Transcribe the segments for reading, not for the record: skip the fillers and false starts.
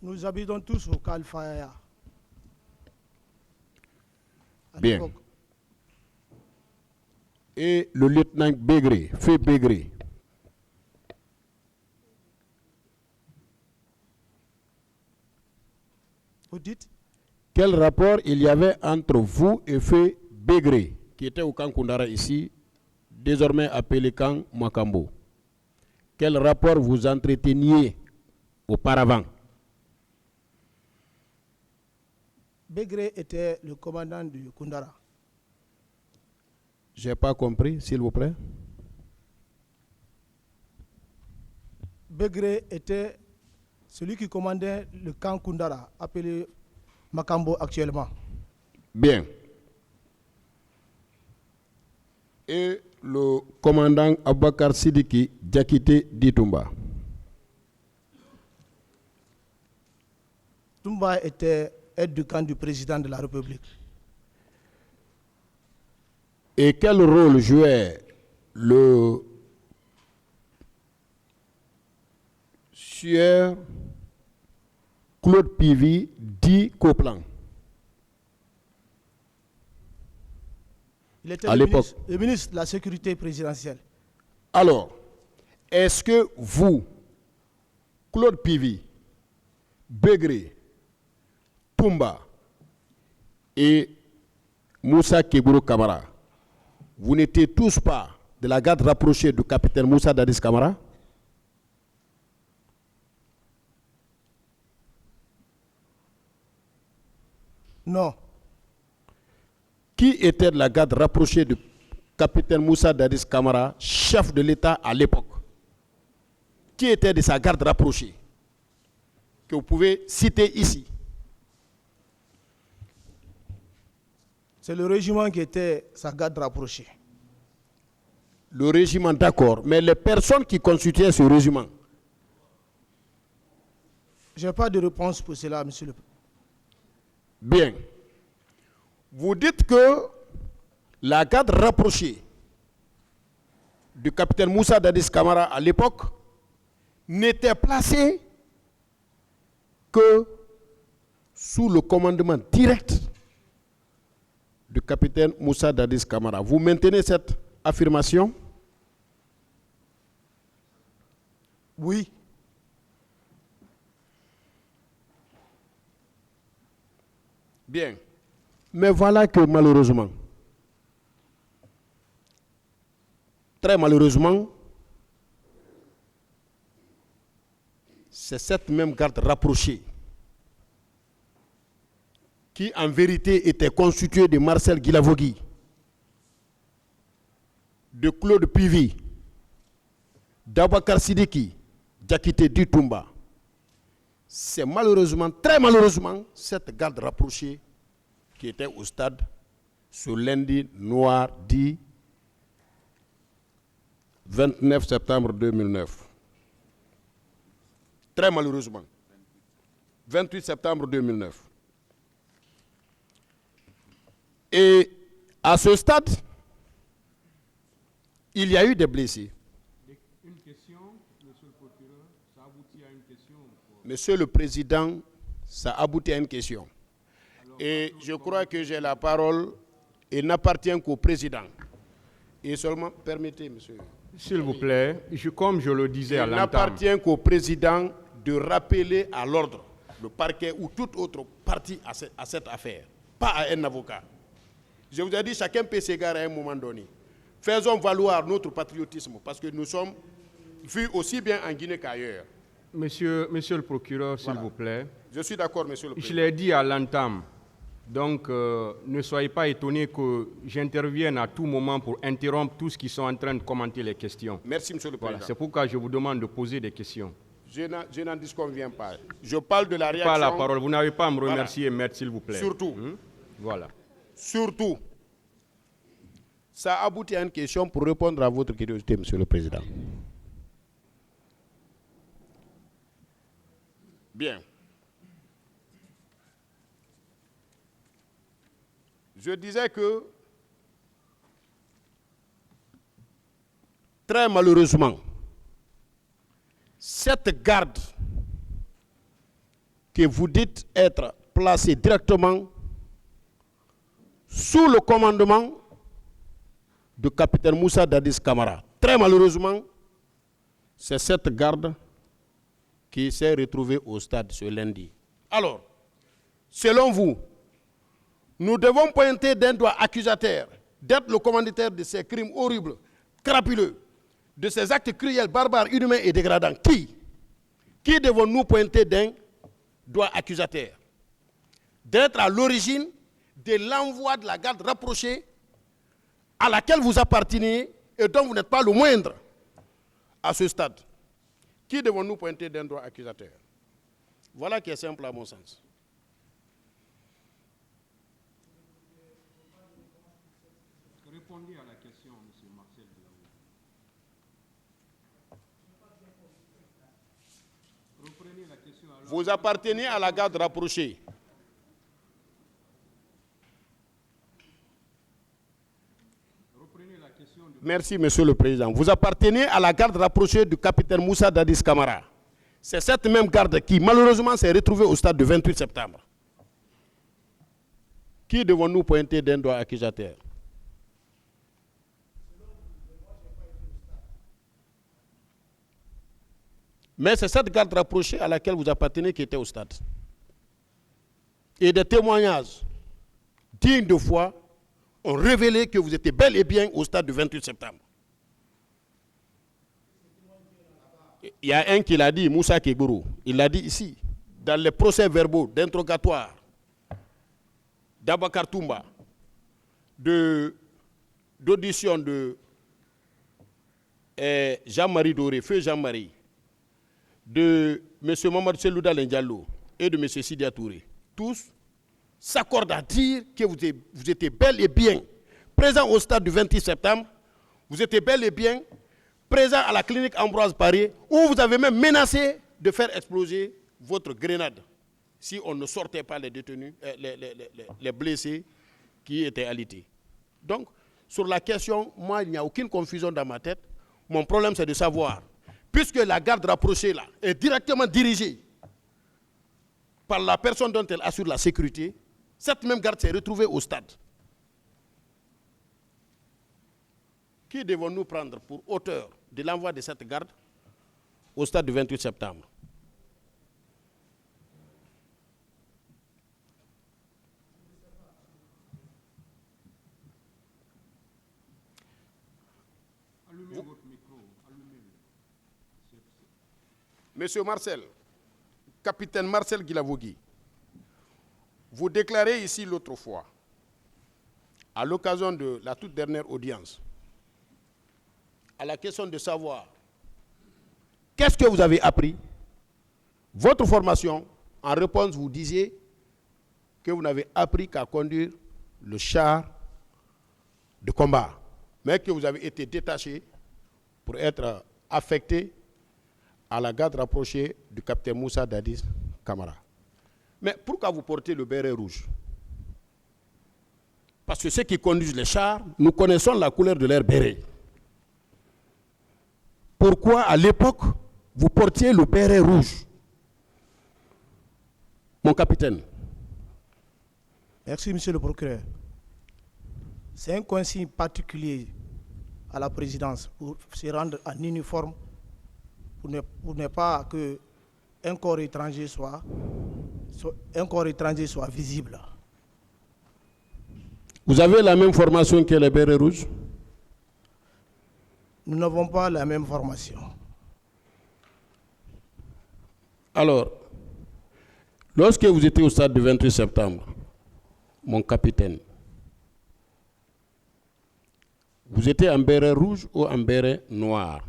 Nous habitons tous au Kalfaya. Bien. Et le lieutenant Bégré, fait Bégré. Vous dites? Quel rapport il y avait entre vous et Feu Bégré, qui était au camp Koundara ici, désormais appelé camp Makambo? Quel rapport vous entreteniez auparavant? Bégré était le commandant du Koundara. Je n'ai pas compris, s'il vous plaît. Bégré était celui qui commandait le camp Koundara, appelé Makambo actuellement. Bien. Et le commandant Abakar Sidiki Diakité Ditumba. Tumba était aide du camp du président de la République. Et quel rôle jouait le sieur Claude Pivy dit Coplan? Il était à l'époque, le ministre de la Sécurité présidentielle. Alors, est-ce que vous, Claude Pivy, Bégré, Tumba et Moussa Keburo Kamara, vous n'étiez tous pas de la garde rapprochée du capitaine Moussa Dadis Kamara? Non. Qui était de la garde rapprochée du capitaine Moussa Dadis Kamara, chef de l'État à l'époque? Qui était de sa garde rapprochée? Que vous pouvez citer ici. C'est le régiment qui était sa garde rapprochée. Le régiment, d'accord, mais les personnes qui constituaient ce régiment? Je n'ai pas de réponse pour cela, monsieur le président. Bien. Vous dites que la garde rapprochée du capitaine Moussa Dadis Kamara à l'époque n'était placée que sous le commandement direct du capitaine Moussa Dadis Kamara. Vous maintenez cette affirmation? Oui. Bien. Mais voilà que malheureusement, très malheureusement, c'est cette même garde rapprochée qui en vérité était constituée de Marcel Guilavogui, de Claude Pivy, d'Abakar Sidiki, Diakité Ditumba. C'est malheureusement, très malheureusement, cette garde rapprochée qui était au stade ce lundi noir dit 29 septembre 2009. Très malheureusement. 28 septembre 2009. Et à ce stade, il y a eu des blessés. Une question, monsieur le procureur, ça aboutit à une question. Monsieur le Président, ça aboutit à une question. Et je crois que j'ai la parole et n'appartient qu'au Président. Et seulement, permettez, monsieur. S'il vous plaît, comme je le disais à Il l'entame. n'appartient qu'au Président de rappeler à l'ordre le parquet ou toute autre partie à cette affaire, pas à un avocat. Je vous ai dit, chacun peut s'égarer à un moment donné. Faisons valoir notre patriotisme parce que nous sommes vus aussi bien en Guinée qu'ailleurs. Monsieur le procureur, s'il vous plaît. Je suis d'accord, monsieur le Président. Je l'ai dit à l'entame. Donc, ne soyez pas étonnés que j'intervienne à tout moment pour interrompre tous ceux qui sont en train de commenter les questions. Merci, monsieur le Président. Voilà, c'est pourquoi je vous demande de poser des questions. Je n'en disconviens pas. Je parle de la réaction. Pas la parole. Vous n'avez pas à me remercier, Voilà. s'il vous plaît. Surtout. Voilà. Surtout. Ça aboutit à une question pour répondre à votre curiosité, monsieur le Président. Bien. Je disais que, très malheureusement, cette garde que vous dites être placé directement sous le commandement du capitaine Moussa Dadis Camara. Très malheureusement, c'est cette garde qui s'est retrouvée au stade ce lundi. Alors, selon vous, nous devons pointer d'un doigt accusateur d'être le commanditaire de ces crimes horribles, crapuleux, de ces actes cruels, barbares, inhumains et dégradants. Qui devons-nous pointer d'un doigt accusateur? D'être à l'origine de l'envoi de la garde rapprochée à laquelle vous appartenez et dont vous n'êtes pas le moindre à ce stade. Qui devons-nous pointer d'un doigt accusateur? Voilà qui est simple à mon sens. Répondez à la question, M. Marcel Guillavogui. Reprenez la question. Vous appartenez à la garde rapprochée. Merci, Monsieur le Président. Vous appartenez à la garde rapprochée du capitaine Moussa Dadis Camara. C'est cette même garde qui, malheureusement, s'est retrouvée au stade du 28 septembre. Qui devons-nous pointer d'un doigt accusateur? Mais c'est cette garde rapprochée à laquelle vous appartenez qui était au stade. Et des témoignages dignes de foi ont révélé que vous étiez bel et bien au stade du 28 septembre. Il y a un qui l'a dit, Moussa Kegourou, il l'a dit ici, dans les procès-verbaux d'interrogatoire d'Abakar Toumba, d'audition de Jean-Marie Doré, feu Jean-Marie, de M. Mamadou Selouda Diallo et de M. Sidia Touré. Tous s'accordent à dire que vous étiez bel et bien présent au stade du 26 septembre, vous étiez bel et bien présent à la clinique Ambroise Paré, où vous avez même menacé de faire exploser votre grenade si on ne sortait pas les détenus, les blessés qui étaient alités. Donc, sur la question, moi, il n'y a aucune confusion dans ma tête. Mon problème, c'est de savoir, puisque la garde rapprochée là est directement dirigée par la personne dont elle assure la sécurité, cette même garde s'est retrouvée au stade. Qui devons-nous prendre pour auteur de l'envoi de cette garde au stade du 28 septembre? Allumez votre micro. Allumez-le. Monsieur Marcel, capitaine Marcel Guillavogui, vous déclarez ici l'autre fois, à l'occasion de la toute dernière audience, à la question de savoir qu'est-ce que vous avez appris, votre formation, en réponse, vous disiez que vous n'avez appris qu'à conduire le char de combat, mais que vous avez été détaché pour être affecté à la garde rapprochée du capitaine Moussa Dadis Camara. Mais pourquoi vous portez le béret rouge? Parce que ceux qui conduisent les chars, nous connaissons la couleur de leur béret. Pourquoi, à l'époque, vous portiez le béret rouge, mon capitaine? Merci, monsieur le procureur. C'est un consigne particulier à la présidence pour se rendre en uniforme pour ne pas qu'un corps étranger soit visible. Vous avez la même formation que les bérets rouges? Nous n'avons pas la même formation. Alors, lorsque vous étiez au stade du 28 septembre, mon capitaine, vous étiez en béret rouge ou en béret noir?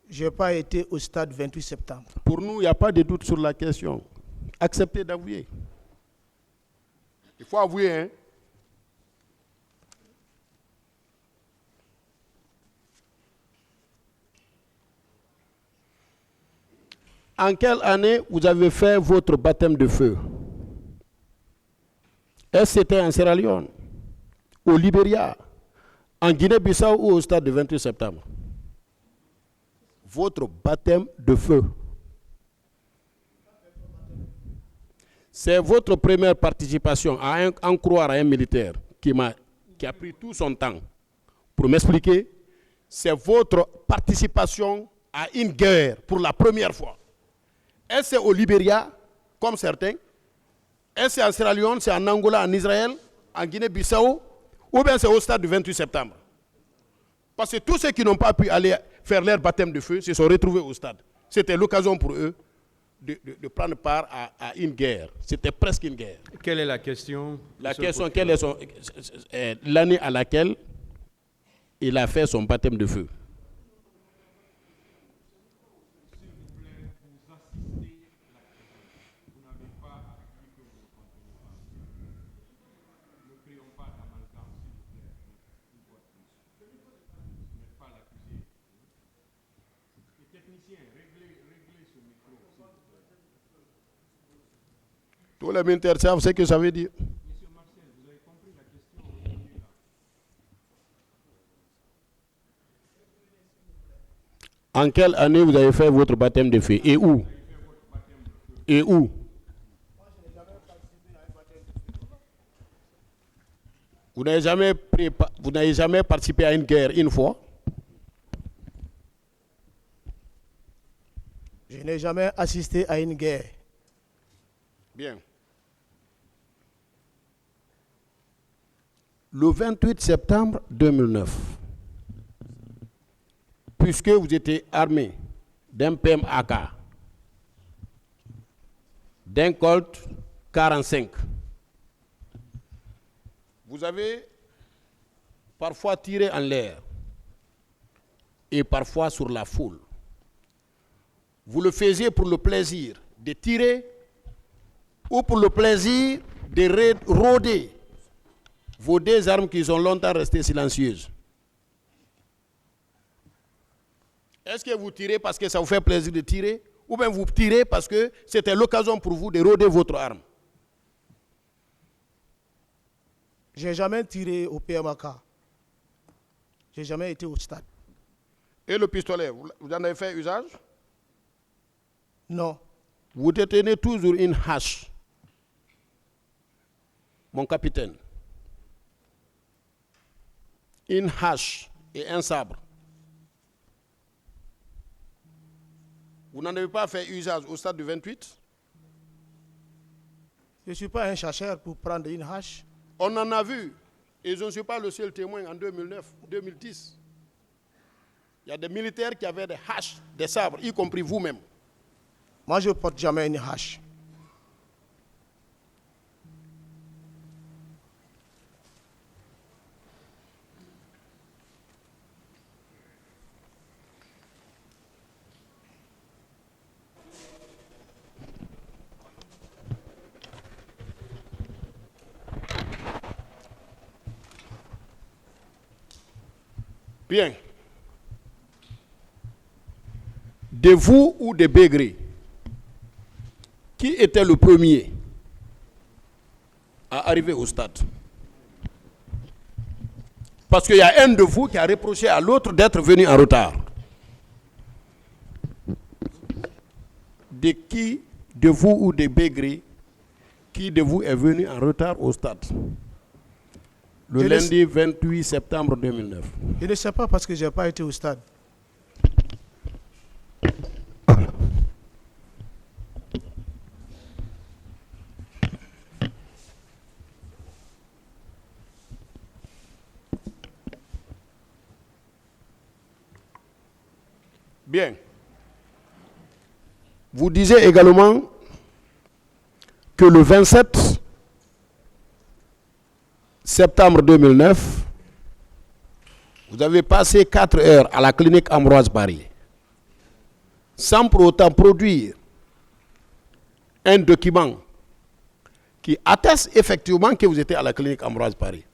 Je n'ai pas été au stade 28 septembre. Pour nous, il n'y a pas de doute sur la question. Acceptez d'avouer. Il faut avouer, hein? En quelle année vous avez fait votre baptême de feu? Est-ce que c'était en Sierra Leone, au Libéria, en Guinée-Bissau ou au stade du 28 septembre? Votre baptême de feu. C'est votre première participation à en croire à un militaire qui a pris tout son temps pour m'expliquer. C'est votre participation à une guerre pour la première fois. Est-ce c'est au Libéria, comme certains? Est-ce c'est en Sierra Leone, c'est en Angola, en Israël, en Guinée-Bissau, ou bien c'est au stade du 28 septembre? Parce que tous ceux qui n'ont pas pu aller faire leur baptême de feu se sont retrouvés au stade. C'était l'occasion pour eux de prendre part à une guerre. C'était presque une guerre. Quelle est la question? La question, quelle est l'année à laquelle il a fait son baptême de feu? Tous les militaires savent ce que ça veut dire. Monsieur Marcel, vous avez compris la question aujourd'hui là? En quelle année vous avez fait votre baptême de feu? Et où? Et où? Vous n'avez jamais participé à une guerre une fois? Je n'ai jamais assisté à une guerre. Bien. Le 28 septembre 2009, puisque vous étiez armé d'un PMAK, d'un Colt 45, vous avez parfois tiré en l'air et parfois sur la foule. Vous le faisiez pour le plaisir de tirer ou pour le plaisir de rôder vos deux armes qui sont longtemps restées silencieuses. Est-ce que vous tirez parce que ça vous fait plaisir de tirer, ou bien vous tirez parce que c'était l'occasion pour vous de rôder votre arme? Je n'ai jamais tiré au PMAK. Je n'ai jamais été au stade. Et le pistolet, vous en avez fait usage? Non. Vous détenez toujours une hache, mon capitaine. Une hache et un sabre. Vous n'en avez pas fait usage au stade du 28? Je ne suis pas un chercheur pour prendre une hache. On en a vu, et je ne suis pas le seul témoin en 2009, 2010. Il y a des militaires qui avaient des haches, des sabres, y compris vous-même. Moi, je ne porte jamais une hache. Bien. De vous ou de Bégré, qui était le premier à arriver au stade? Parce qu'il y a un de vous qui a reproché à l'autre d'être venu en retard. De qui, de vous ou de Bégré, qui de vous est venu en retard au stade? Le lundi 28 septembre 2009. Je ne sais pas parce que je n'ai pas été au stade. Bien. Vous disiez également que le 27 septembre 2009, vous avez passé 4 heures à la clinique Ambroise Paré, sans pour autant produire un document qui atteste effectivement que vous étiez à la clinique Ambroise Paré.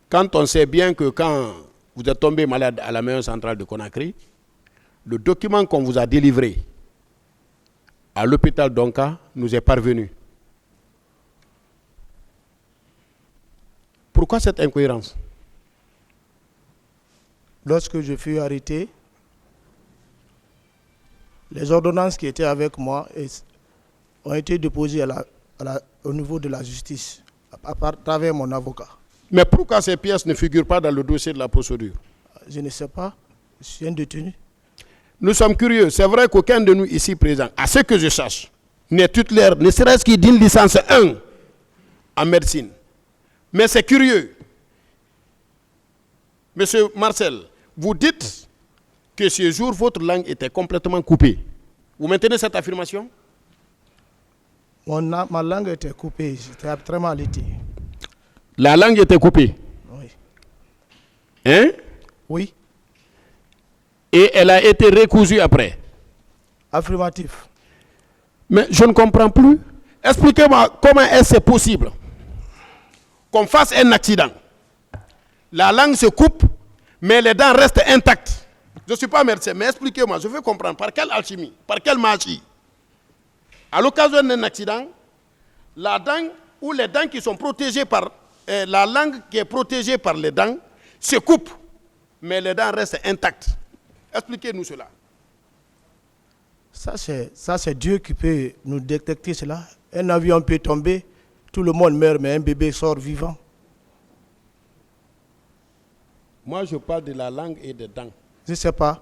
Quand on sait bien que quand vous êtes tombé malade à la maison centrale de Conakry, le document qu'on vous a délivré à l'hôpital d'Onka nous est parvenu. Pourquoi cette incohérence? Lorsque je fus arrêté, Les ordonnances qui étaient avec moi ont été déposées au niveau de la justice, à travers mon avocat. Mais pourquoi ces pièces ne figurent pas dans le dossier de la procédure? Je ne sais pas, je suis un détenu. Nous sommes curieux. C'est vrai qu'aucun de nous ici présent, à ce que je sache, n'est titulaire, ne serait-ce qu'il d'une licence 1 en médecine. Mais c'est curieux. Monsieur Marcel, vous dites que ce jour, votre langue était complètement coupée. Vous maintenez cette affirmation? Ma langue était coupée, j'étais très mal été. La langue était coupée? Oui. Hein? Oui. Et elle a été recousue après? Affirmatif. Mais je ne comprends plus. Expliquez-moi comment est-ce possible qu'on fasse un accident. La langue se coupe, mais les dents restent intactes. Je ne suis pas médecin, mais expliquez-moi, je veux comprendre par quelle alchimie, par quelle magie. À l'occasion d'un accident, la dent ou les dents qui sont protégées par la langue qui est protégée par les dents se coupe, mais les dents restent intactes. Expliquez-nous cela. Ça, c'est Dieu qui peut nous détecter cela. Un avion peut tomber, tout le monde meurt, mais un bébé sort vivant. Moi, je parle de la langue et des dents. Je ne sais pas.